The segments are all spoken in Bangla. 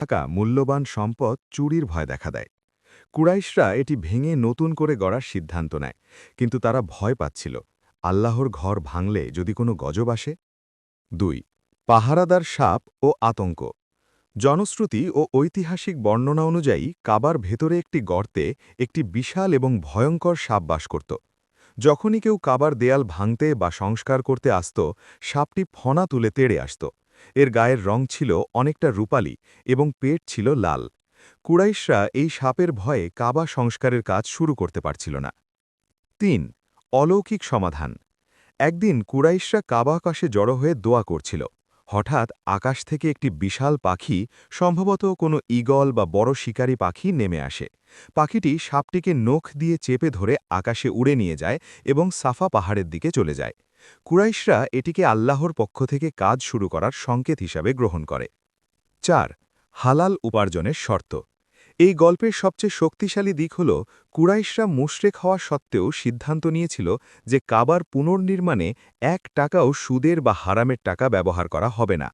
থাকা মূল্যবান সম্পদ চুরির ভয় দেখা দেয়। কুরাইশরা এটি ভেঙে নতুন করে গড়ার সিদ্ধান্ত নেয়, কিন্তু তারা ভয় পাচ্ছিল আল্লাহর ঘর ভাঙলে যদি কোনো গজব আসে। ২. পাহারাদার সাপ ও আতঙ্ক। জনশ্রুতি ও ঐতিহাসিক বর্ণনা অনুযায়ী কাবার ভেতরে একটি গর্তে একটি বিশাল এবং ভয়ঙ্কর সাপ বাস করত। যখনই কেউ কাবার দেয়াল ভাঙতে বা সংস্কার করতে আসত, সাপটি ফনা তুলে তেড়ে আসত। এর গায়ের রং ছিল অনেকটা রূপালী এবং পেট ছিল লাল। কুরাইশরা এই সাপের ভয়ে কাবা সংস্কারের কাজ শুরু করতে পারছিল না। ৩. অলৌকিক সমাধান। একদিন কুরাইশরা কাবা আকাশে জড়ো হয়ে দোয়া করছিল। হঠাৎ আকাশ থেকে একটি বিশাল পাখি, সম্ভবত কোনো ঈগল বা বড় শিকারী পাখি নেমে আসে। পাখিটি সাপটিকে নখ দিয়ে চেপে ধরে আকাশে উড়ে নিয়ে যায় এবং সাফা পাহাড়ের দিকে চলে যায়। কুরাইশরা এটিকে আল্লাহর পক্ষ থেকে কাজ শুরু করার সংকেত হিসাবে গ্রহণ করে। ৪. হালাল উপার্জনের শর্ত। এই গল্পের সবচেয়ে শক্তিশালী দিক হল কুরাইশরা মুশরিক হওয়া সত্ত্বেও সিদ্ধান্ত নিয়েছিল যে কাবার পুনর্নির্মাণে ১ টাকাও সুদের বা হারামের টাকা ব্যবহার করা হবে না।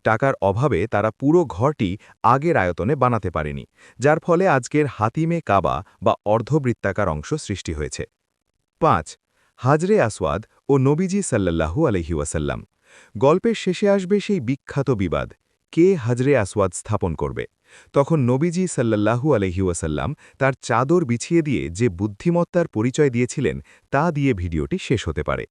টাকার অভাবে তারা পুরো ঘরটি আগের আয়তনে বানাতে পারেনি, যার ফলে আজকের হাতিমে কাবা বা অর্ধবৃত্তাকার অংশ সৃষ্টি হয়েছে। ৫. হাজরে আসওয়াদ ও নবীজি সাল্লাল্লাহু আলাইহি ওয়াসাল্লাম। গল্পের শেষে আসবে সেই বিখ্যাত বিবাদ, কে হাজরে আসওয়াদ স্থাপন করবে। তখন নবীজি সাল্লাল্লাহু আলাইহি ওয়াসাল্লাম তার চাদর বিছিয়ে দিয়ে যে বুদ্ধিমত্তার পরিচয় দিয়েছিলেন, তা দিয়ে ভিডিওটি শেষ হতে পারে।